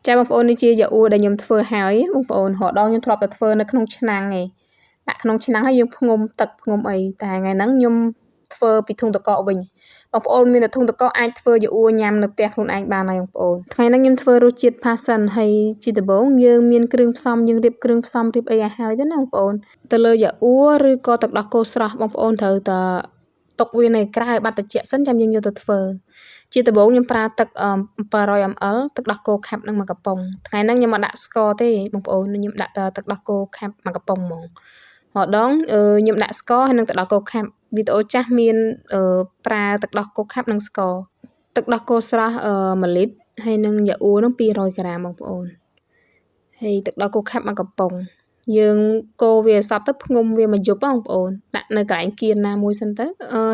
ចាបងប្អូននេះជាយ៉ាអ៊ូដែលខ្ញុំធ្វើហើយបងប្អូនរហដងខ្ញុំធ្លាប់តែធ្វើនៅក្នុងឆ្នាំងឯងដាក់ក្នុងឆ្នាំងហើយយើងផ្ងុំទឹកផ្ងុំអីតែថ្ងៃហ្នឹងខ្ញុំធ្វើពីធុងទឹកកកវិញបងប្អូនមានតែធុងទឹកកកអាចធ្វើយ៉ាអ៊ូញ៉ាំនៅផ្ទះខ្លួនឯងបានហើយបងប្អូនថ្ងៃហ្នឹងខ្ញុំធ្វើរសជាតិ Passion ហើយជាដំបូងយើងមានគ្រឿងផ្សំយើងរៀបគ្រឿងផ្សំរៀបអីឲ្យហើយទៅណាបងប្អូនទៅលើយ៉ាអ៊ូឬក៏ទឹកដោះគោស្រស់បងប្អូនត្រូវតែទុកវានៅក្រៅឲ្យបាត់ត្រជាក់សិនចាំយើងយកទៅធ្វើជាដំបូងខ្ញុំប្រើទឹក700 ml ទឹកដោះគោខាប់នឹងមួយកំប៉ុងថ្ងៃហ្នឹងខ្ញុំមកដាក់ស្ករទេបងប្អូនខ្ញុំដាក់តែទឹកដោះគោខាប់មួយកំប៉ុងហ្មងម្ដងខ្ញុំដាក់ស្ករហើយនឹងទឹកដោះគោខាប់វីដេអូចាស់មានប្រើទឹកដោះគោខាប់និងស្ករទឹកដោះគោស្រស់1លីត្រហើយនឹងយ៉ាអ៊ូនឹង200ក្រាមបងប្អូនហើយទឹកដោះគោខាប់មួយកំប៉ុងយើងកូរវាសពទៅផ្ងុំវាមួយយប់បងប្អូនដាក់នៅកន្លែងគៀនណាមួយសិនទៅ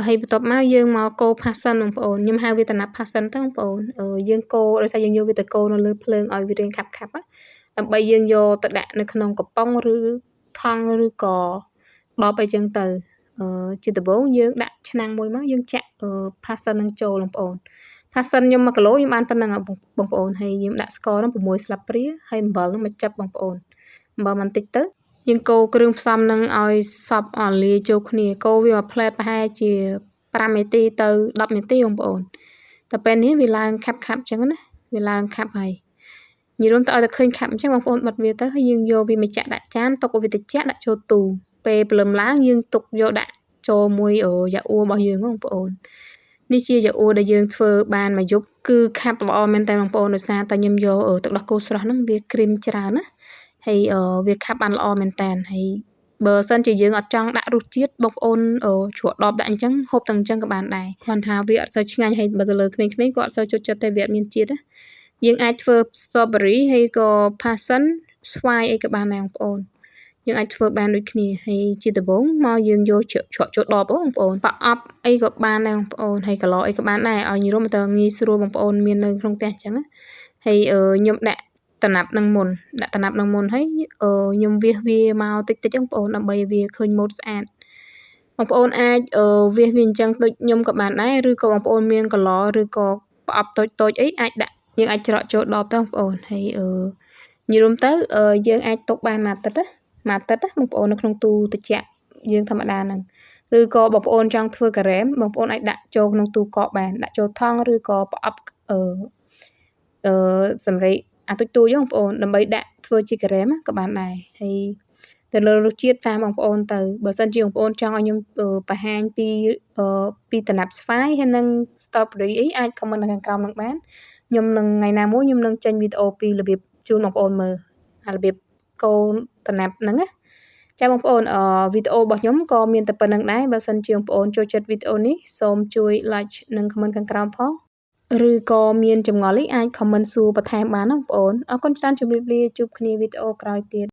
ហើយបន្ទាប់មកយើងមកកូរ Passion បងប្អូនខ្ញុំហៅវាតំណាប់ Passion ទៅបងប្អូនយើងកូរដោយសារយើងយកវាទៅកូរនៅលើភ្លើងឲ្យវារាងខាប់ដើម្បីយើងយកទៅដាក់នៅក្នុងកំប៉ុងឬថង់ឬក៏ដបអីចឹងទៅជាដំបូងយើងដាក់ឆ្នាំងមួយមកយើងចាក់Passion នឹងចូលបងប្អូនPassion ខ្ញុំ1គីឡូខ្ញុំបានប៉ុណ្្នឹងបងប្អូនហើយខ្ញុំដាក់ស្ករនឹង6ស្លាបព្រាហើយអំបិលនឹងមួយចិបបងប្អូនអំបិលបន្តិចទៅយើងកូរគ្រឿងផ្សំនឹងឲ្យសព្វអស់លាយចូលគ្នាកូរវាមួយផ្លែតប្រហែលជា5នាទីទៅ10នាទីបងប្អូនតែពេលនេះវាឡើងខាប់អញ្ចឹងណាវាឡើងខាប់ហើយនិយាយរួមទៅឲ្យតែឃើញខាប់អញ្ចឹងបងប្អូនបិទវាទៅហើយយើងយកវាមកចាក់ដាក់ចានទុកឲ្យវាត្រជាក់ដាក់ចូលទូពេលព្រលឹមឡើងយើងទុកយកដាក់ចូលមួយយ៉ាអ៊ូរបស់យើងបងប្អូននេះជាយ៉ាអ៊ូដែលយើងធ្វើបានមួយយប់គឺខាប់ល្អមែនតើបងប្អូនដោយសារតែខ្ញុំយកទឹកដោះគោស្រស់ហ្នឹងវាគ្រីមច្រើនណាហើយវាខាប់បានល្អមែនតើហើយបើសិនជាយើងអត់ចង់ដាក់រសជាតិបងប្អូនជ្រក់ដបដាក់អញ្ចឹងហូបទាំងអញ្ចឹងក៏បានដែរគ្រាន់ថាវាអត់សូវឆ្ងាញ់ហើយបើទៅលើក្មេងៗក៏អត់សូវចូលចិត្តតែវាអត់មានជាតិណាយើងអាចធ្វើ strawberry ហើយក៏ passion ស្វាយអីក៏បានដែរបងប្អូនយើងអាចធ្វើបានដូចគ្នាហើយជាដំបូងមកយើងយកជ្រក់ចូលដបបងប្អូនប្រអប់អីក៏បានដែរបងប្អូនហើយកន្លអីក៏បានដែរឲ្យញរមទៅងាយស្រួលបងប្អូនមាននៅក្នុងផ្ទះអញ្ចឹងហើយខ្ញុំដាក់តំណាប់នឹងមុនដាក់តំណាប់នឹងមុនហើយខ្ញុំវាសវាមកតិចតិចបងប្អូនដើម្បីវាឃើញម៉ូតស្អាតបងប្អូនអាចវាសវាអញ្ចឹងដូចខ្ញុំក៏បានដែរឬក៏បងប្អូនមានកន្លឬក៏ប្រអប់តូចអីអាចដាក់យើងអាចច្រកចូលដបទៅបងប្អូនហើយនិយាយរួមទៅយើងអាចទុកបានមួយអាទិត្យបងប្អូននៅក្នុងទូត្រជាក់យើងធម្មតាហ្នឹងឬក៏បងប្អូនចង់ធ្វើការ៉េមបងប្អូនអាចដាក់ចូលក្នុងទូកកបានដាក់ចូលថង់ឬក៏ប្រអប់សម្រាប់អាទូចបងប្អូនដើម្បីដាក់ធ្វើជាការ៉េមក៏បានដែរហើយទៅលើរសជាតិតាមបងប្អូនទៅបើសិនជាបងប្អូនចង់ឲ្យខ្ញុំបង្ហាញពីតំណាប់ស្វាយហើយនិង strawberry អីអាច comment នៅខាងក្រោមនឹងបានខ្ញុំនឹងថ្ងៃណាមួយខ្ញុំនឹងចេញវីដេអូពីរបៀបជូនបងប្អូនមើលអារបៀបកូនតំណាប់ហ្នឹងណាចាបងប្អូនវីដេអូរបស់ខ្ញុំក៏មានតែប៉ុណ្្នឹងដែរបើសិនជាបងប្អូនចូលចិត្តវីដេអូនេះសូមជួយ like និង comment ខាងក្រោមផងឬក៏មានចម្ងល់អីអាច comment សួរបន្ថែមបានណាបងប្អូនអរគុណច្រើនជម្រាបលាជួបគ្នាវីដេអូក្រោយទៀត